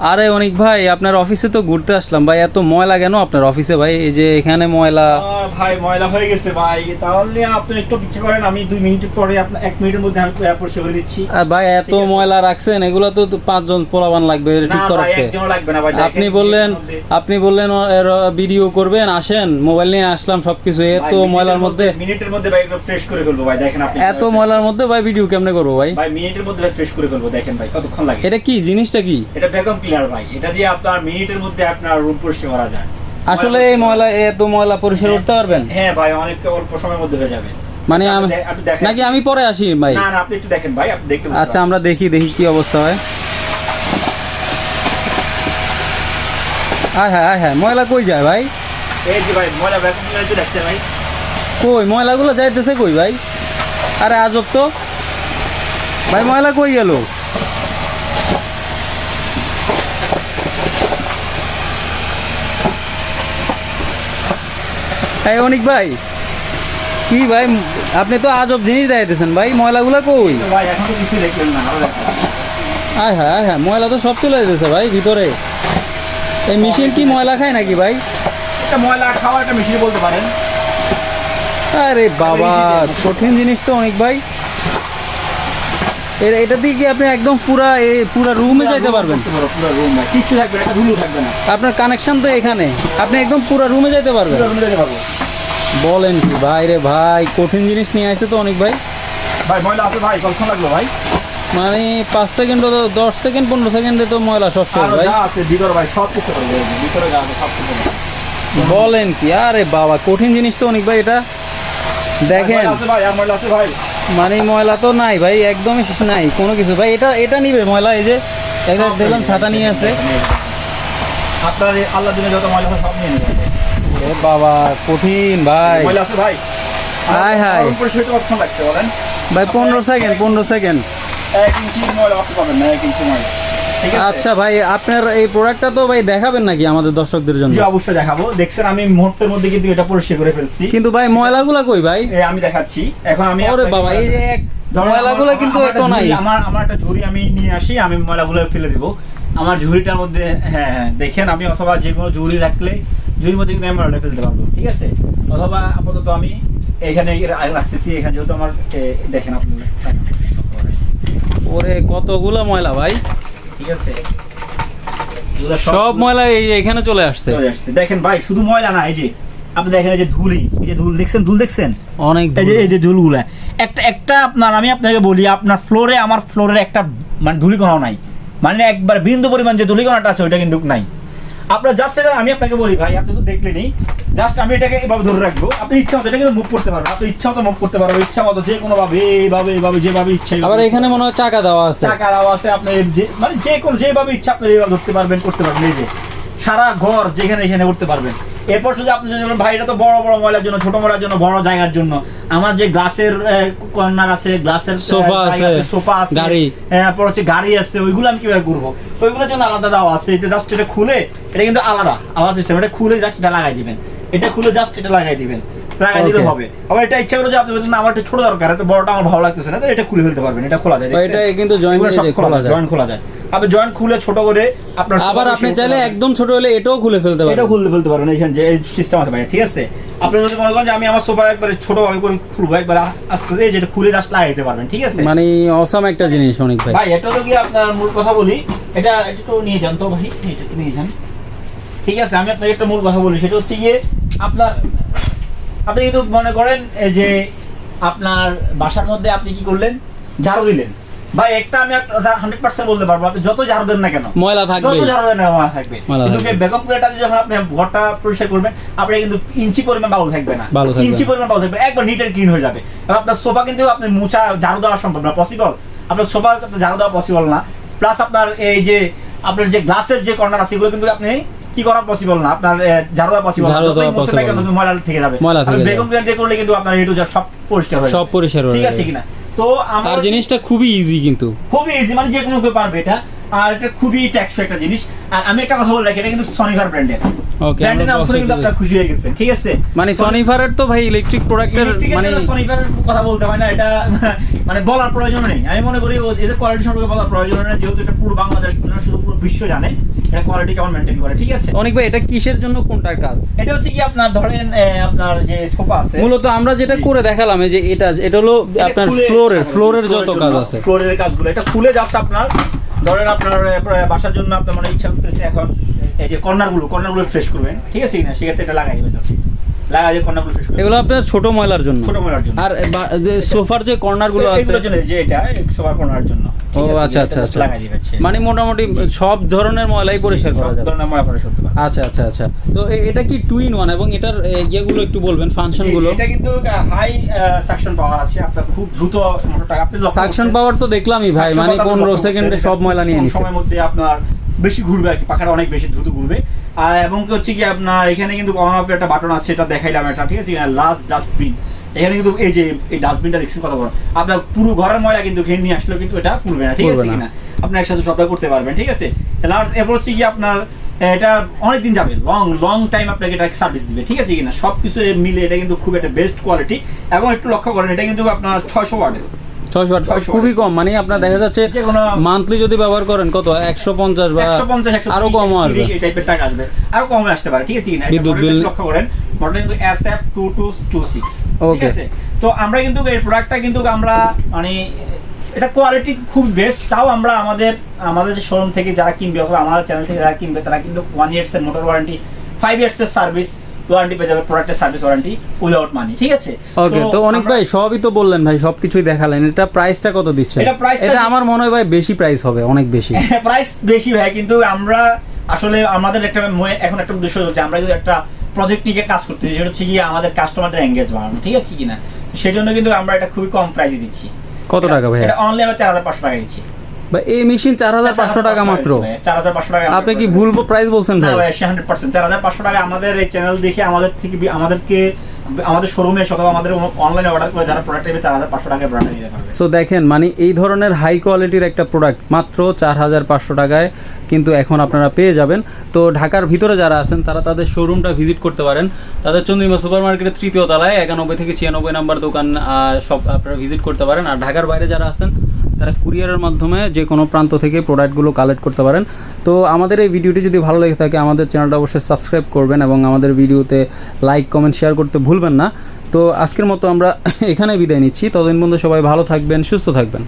আরে অনেক ভাই আপনার অফিসে তো ঘুরতে আসলাম ভাই, এত ময়লা কেন আপনার অফিসে ভাই? এই যে এখানে ময়লা। ভাই ময়লা হয়ে গেছে ভাই, তাহলে আপনি একটু অপেক্ষা করেন, আমি 2 মিনিট পরে আপনার 1 মিনিটের মধ্যে আমি পরিষ্কার করে দিচ্ছি। ভাই এত ময়লা রাখছেন, এগুলো তো 5 জন পোলাপান লাগবে ঠিক করতে। একজন লাগবে না ভাই। আপনি বললেন ভিডিও করবেন, আসেন, মোবাইল নিয়ে আসলাম সবকিছু। এত ময়লার মধ্যে মিনিটের মধ্যে ভাই একটু ফ্রেশ করে ফেলবো ভাই, দেখেন আপনি। এত ময়লার মধ্যে ভাই ভিডিও কেমনে করবো ভাই? ভাই মিনিটের মধ্যে ভাই ফ্রেশ করে ফেলবো, দেখেন ভাই কতক্ষণ লাগে। এটা কি জিনিসটা? কি এটা ভ্যাকুয়াম ক্লিনার ভাই, এটা দিয়ে আপনার মিনিটের মধ্যে আপনার রুম পরিষ্কার করা যায়। আসলে এই ময়লা, এত ময়লা পরিষ্কার করতে পারবেন? হ্যাঁ ভাই, অনেক অল্প সময়ের মধ্যে হয়ে যাবে। মানে নাকি আমি পরে আসি ভাই? না না, আপনি একটু দেখেন ভাই, আপনি দেখতে। আচ্ছা আমরা দেখি কি অবস্থা হয়। হ্যাঁ ময়লা কই যায় ভাই? এই যে ভাই ময়লা ভ্যাকুয়াম ক্লিনার দিয়ে দেখছেন ভাই, কই ময়লাগুলো যাইতেছে কই ভাই? আরে আজব তো ভাই, ময়লা কই গেল? এই অনিক ভাই, কি ভাই আপনি তো আজব জিনিস দেখাইতেছেন ভাই, ময়লাগুলো কই? ভাই এখন তো কিছু দেখলেন না, আরো দেখেন। হ্যাঁ ময়লা তো সব চলে যেতেছে ভাই ভিতরে। এই মেশিন কি ময়লা খায় নাকি ভাই? এটা ময়লা খাওয়া একটা মেশিন বলতে পারেন। আরে বাবা, কঠিন জিনিস তো অনেক ভাই। এটা দিয়ে কি আপনি একদম পুরা রুমে যাইতে পারবেন? পুরো রুম ভাই, কিচ্ছু থাকবে না, একটা রুমও থাকবে না। আপনার কানেকশন তো এখানে, আপনি একদম পুরা রুমে যাইতে পারবেন? পুরো রুমে যেতে পারবো। বলেন কি ভাই? রে ভাই, কঠিন জিনিস নিয়ে আসছে তো অনেক ভাই। ভাই ময়লা আছে ভাই, কতক্ষণ লাগলো ভাই? মানে 5 সেকেন্ড, 10 সেকেন্ড, 15 সেকেন্ডে তো ময়লা সব শেষ ভাই। আছে ভিতরে ভাই, সব কিছু করবে ভিতরে, যা আছে সব কিছু। বলেন কি? আরে বাবা, কঠিন জিনিস তো অনেক ভাই এটা। দেখেন ভাই, আর ময়লা আছে ভাই? মানে ময়লা তো নাই ভাই, একদমই নাই কোনো কিছু ভাই। এটা নিবে ময়লা? এই যে একটা দেখলাম ছাতা নিয়ে আছে। আপনার আল্লাহ দিনে যত ময়লা আছে সব নিয়ে নেবেন। এ বাবা, কঠিন ভাই। ময়লা আছে ভাই? হাই কতক্ষণ লাগছে বলেন ভাই? 15 সেকেন্ড। 1 ইঞ্চি ময়লা অত পাবেন না, 1 ইঞ্চি ময়লা। আচ্ছা ভাই, আপনার এই প্রোডাক্টটা তো ভাই দেখাবেন নাকি আমাদের দর্শকদের জন্য? জি অবশ্যই দেখাবো। দেখছেন আমি মুহূর্তের মধ্যে কিন্তু এটা পরিষ্কার করে ফেলছি। কিন্তু ভাই ময়লাগুলো কই ভাই? আমি দেখাচ্ছি এখন। আমি ওরে বাবা, এই যে ময়লাগুলো কিন্তু একটু নাই। আমার একটা ঝুড়ি আমি নিয়ে আসি, আমি ময়লাগুলো ফেলে দিব আমার ঝুড়িটার মধ্যে। হ্যাঁ দেখেন, আমি অথবা যে কোনো ঝুড়ি রাখলে ঝুড়ির মধ্যে কিন্তু আমি ময়লাটা ফেলতে পারবো, ঠিক আছে? অথবা আপাতত আমি এখানে রাখতেছি, এখানে যেহেতু আমার দেখেন আপনি। ওরে কতগুলো ময়লা ভাই, ঠিক আছে? সব ময়লা এখানে চলে আসছে। দেখেন ভাই, শুধু ময়লা না, এই যে আপনি দেখেন, এই যে ধুলি, এই যে ধুল দেখছেন অনেক। এই যে ধুলগুলা একটা আপনার, আমি আপনাকে বলি, আপনার ফ্লোরে, আমার ফ্লোরের একটা মানে ধুলিকণাও নাই, মানে একবার বিন্দু পরিমাণ যে ধুলিকণাটা আছে ওইটা কিন্তু নাই। আপনার জাস্ট এটা আমি আপনাকে বলি ভাই, আপনি তো দেখলেনই, জাস্ট আমি এটাকে এভাবে ধরে রাখবো, আপনি ইচ্ছা মতো এটা কিন্তু মুভ করতে পারবেন, আপনি ইচ্ছা মতো মুভ করতে পারবেন, ইচ্ছা মতো যে কোনো ভাবে এইভাবে যেভাবে ইচ্ছা। আবার এখানে মনে হয় চাকা দেওয়া আছে, আপনি মানে যে কোনো যেভাবে ইচ্ছা আপনি এইভাবে ধরতে পারবেন, করতে পারবেন। এই যে সারা ঘর যেখানে এখানে করতে পারবেন। এরপর শুধু আপনি যদি বলেন ভাই এটা তো বড় বড় ময়লার জন্য, ছোট ময়লার জন্য, বড় জায়গার জন্য, আমার যে গ্লাসের কর্নার আছে, গ্লাসের সোফা আছে, গাড়ি, তারপর হচ্ছে গাড়ি আছে, ওইগুলো আমি কিভাবে করবো? ওইগুলোর জন্য আলাদা দেওয়া আছে। এটা জাস্ট এটা খুলে, এটা কিন্তু আলাদা সিস্টেম। এটা খুলে জাস্ট এটা লাগাই দিবেন, এটা খুলে জাস্ট এটা লাগাই দিবেন, লাগাই দিলে হবে। আবার এটা ইচ্ছা করে যে আপনি বলছেন আমার একটা ছোট দরকার, এটা বড়টা আমার ভালো লাগতেছে না, তো এটা খুলে ফেলতে পারবেন, এটা খোলা যায়। এটা কিন্তু জয়েন্ট খোলা যায়। আপনি জয়েন্ট খুলে ছোট করে আপনার, আবার আপনি চাইলে একদম ছোট হলে এটাও খুলে ফেলতে পারবেন, এটাও খুলে ফেলতে পারবেন। এখানে যে সিস্টেম আছে ভাই, ঠিক আছে? আপনি যদি মনে করেন যে আমি আমার সোফা একবারে ছোট ভাবে করে খুলবো, একবার আস্তে আস্তে যেটা খুলে জাস্ট লাগাই দিতে পারবেন, ঠিক আছে? মানে অসাম একটা জিনিস অনেক ভাই। ভাই এটা তো কি আপনার মূল কথা বলি, এটা একটু নিয়ে যান তো ভাই, এটা নিয়ে যান, ঠিক আছে? আমি আপনাকে একটা মূল কথা বলি, সেটা হচ্ছে গিয়ে আপনি কিন্তু মনে করেন যে আপনার বাসার মধ্যে আপনি কি করলেন, ঝাড়ু দিলেন ভাই, একটা আমি 100% বলতে পারবো, আপনি যত ঝাড়ু দেন না কেন ময়লা থাকবে, যত ঝাড়ু দেন না ময়লা থাকবে। কিন্তু ব্যাকআপ প্লেটটাতে যখন আপনি ঘরটা পরিষ্কার করবেন, আপনার কিন্তু ইঞ্চি পরিমাণ বাবুল থাকবে না, ইঞ্চি পরিমাণ বাবুল থাকবে, একবার নিট এন্ড ক্লিন হয়ে যাবে। আর আপনার সোফা কিন্তু আপনি মুছা ঝাড়ু দেওয়া সম্ভব না, পসিবল। আপনার সোফা ঝাড়ু দেওয়া পসিবল না। প্লাস আপনার এই যে আপনার যে গ্লাসের যে কর্নার আছে, এগুলো কিন্তু আপনি কি করা পসিবল না, আপনার ঝাড়ু দেওয়া পসিবল না, ময়লা থেকে যাবে। ব্যাকআপ প্লেট দিয়ে করলে কিন্তু আপনার এটু সব পরিষ্কার হয়ে যাবে, ঠিক আছে কিনা? তো আমার জিনিসটা খুবই ইজি, কিন্তু খুবই ইজি, মানে যে কোনো কেউ পারবে এটা। আর এটা খুবই টেকসই একটা জিনিস। আর আমি একটা কথা বলে রাখি, এটা কিন্তু সনিফার ব্র্যান্ডের, ওকে, ব্র্যান্ডের নাম শুনে কিন্তু আপনারা খুশি হয়ে গেছেন, ঠিক আছে? মানে সনিফারের তো ভাই ইলেকট্রিক প্রোডাক্টের মানে সনিফারের কথা বলতে হয় না, এটা মানে বলার প্রয়োজন নেই। আমি মনে করি এদের কোয়ালিটি সম্পর্কে বলার প্রয়োজন নেই, যেহেতু এটা পুরো বাংলাদেশ না, শুধু পুরো বিশ্ব জানে এটা কোয়ালিটি কেমন মেইনটেইন করে, ঠিক আছে? অনেক ভাই এটা কিসের জন্য, কোনটার কাজ? এটা হচ্ছে কি আপনার ধরেন আপনার যে সোফা আছে, মূলত আমরা যেটা করে দেখালাম এই যে এটা হলো আপনার ফ্লোরের যত কাজ আছে, ফ্লোরের কাজগুলো এটা খুলে জাস্ট আপনার ধরেন আপনার বাসার জন্য আপনার মানে ইচ্ছা করতেছে এখন এই যে কর্নারগুলো ফ্রেশ করবেন, ঠিক আছে কিনা? সেক্ষেত্রে এটা লাগাই দেবেন, জাস্ট লাগাই দিয়ে কর্নারগুলো ফ্রেশ করবেন। এগুলো আপনার ছোট ময়লার জন্য, আর সোফার যে কর্নারগুলো আছে এগুলোর জন্য, যে এটা সোফার কর্নারের জন্য। ও আচ্ছা আচ্ছা আচ্ছা, মানে মোটামুটি সব ধরনের ময়লাই পরিষ্কার করা যাবে, সব ধরনের ময়লা পরিষ্কার করতে পারবেন। আচ্ছা আচ্ছা আচ্ছা। তো এটা কি 2 in 1 এবং এটার ইয়েগুলো একটু বলবেন, ফাংশন গুলো? এটা কিন্তু হাই সাকশন পাওয়ার আছে, আপনার খুব দ্রুত মোটরটা আপনি সাকশন পাওয়ার তো দেখলামই ভাই, মানে 15 সেকেন্ডে সব ময়লা নিয়ে নিছে, সময়ের মধ্যে আপনার বেশি ঘুরবে আর কি, পাখাটা অনেক বেশি দ্রুত ঘুরবে। আর এবং কি হচ্ছে কি আপনার এখানে কিন্তু অন অফ একটা বাটন আছে, এটা দেখাইলাম এটা, ঠিক আছে? লাস্ট ডাস্টবিন, এখানে কিন্তু এই যে এই ডাস্টবিনটা দেখছেন কত বড়, আপনার পুরো ঘরের ময়লা কিন্তু ঘেন নিয়ে আসলেও কিন্তু এটা পুরবে না, ঠিক আছে কিনা? আপনি একসাথে সবটা করতে পারবেন, ঠিক আছে? লাস্ট এরপর হচ্ছে কি আপনার এটা অনেক দিন যাবে, লং টাইম আপনাকে এটা সার্ভিস দিবে, ঠিক আছে কিনা? সবকিছু মিলে এটা কিন্তু খুব একটা বেস্ট কোয়ালিটি। এবং একটু লক্ষ্য করেন এটা কিন্তু আপনার 600 ওয়াটের, 600 ওয়াট, খুবই কম। মানে আপনার দেখা যাচ্ছে মান্থলি যদি ব্যবহার করেন কত 150 বা 150 আরো কম আসবে, এই টাইপের টাকা আসবে, আরো কমে আসতে পারে, ঠিক আছে কিনা? বিদ্যুৎ বিল লক্ষ্য করেন মডেল কিন্তু SF2226, ঠিক আছে? তো আমরা কিন্তু এই প্রোডাক্টটা কিন্তু আমরা মানে এটা কোয়ালিটি খুব বেস্ট। তাও আমরা আমাদের যে শোরুম থেকে যারা কিনবে অথবা আমাদের চ্যানেল থেকে যারা কিনবে তারা কিন্তু 1 ইয়ার্স এর মোটর ওয়ারেন্টি, 5 ইয়ার্স এর সার্ভিস ওয়ারেন্টি পেয়ে যাবে, প্রোডাক্টের সার্ভিস ওয়ারেন্টি উইদাউট মানি, ঠিক আছে? ওকে, তো অনেক ভাই সবই তো বললেন ভাই, সবকিছুই দেখালেন, এটা প্রাইসটা কত দিচ্ছেন? এটা আমার মনে হয় ভাই বেশি প্রাইস হবে, অনেক বেশি প্রাইস বেশি ভাই, কিন্তু আমরা আসলে আমাদের একটা এখন একটা উদ্দেশ্য হচ্ছে আমরা যদি একটা প্রজেক্ট নিয়ে কাজ করতেছি, সেটা হচ্ছে কি আমাদের কাস্টমারদের এঙ্গেজ বাড়ানো, ঠিক আছে কিনা? সেজন্য কিন্তু আমরা এটা খুবই কম প্রাইসে দিচ্ছি। কত টাকা ভাই? এটা অনলি আমরা 4500 টাকা দিচ্ছি। বা এই মেশিন 4500 টাকা মাত্র? 4500 টাকা। আপনি কি ভুল প্রাইস বলছেন ভাই? না ভাই, 100% 4500 টাকা। আমাদের এই চ্যানেল দেখে আমাদেরকে আমাদের শোরুমে অথবা আমাদের অনলাইনে অর্ডার করে যারা প্রোডাক্ট নেবে 4500 টাকায় প্রোডাক্ট নিতে পারবে। সো দেখেন, মানে এই ধরনের হাই কোয়ালিটির একটা প্রোডাক্ট মাত্র 4500 টাকায় কিন্তু এখন আপনারা পেয়ে যাবেন। তো ঢাকার ভিতরে যারা আছেন তারা তাদের শোরুমটা ভিজিট করতে পারেন, তাদের চন্দ্রিমা সুপার মার্কেটের 3য় তলায় 91 থেকে 96 নাম্বার দোকান সব আপনারা ভিজিট করতে পারেন। আর ঢাকার বাইরে যারা আছেন তারা কুরিয়ারের মাধ্যমে যে কোনো প্রান্ত থেকে প্রোডাক্টগুলো কালেক্ট করতে পারেন। তো আমাদের এই ভিডিওটি যদি ভালো লেগে থাকে আমাদের চ্যানেলটা অবশ্যই সাবস্ক্রাইব করবেন এবং আমাদের ভিডিওতে লাইক কমেন্ট শেয়ার করতে ভুলবেন না। তো আজকের মতো আমরা এখানে বিদায় নিচ্ছি, ততদিন পর্যন্ত সবাই ভালো থাকবেন, সুস্থ থাকবেন।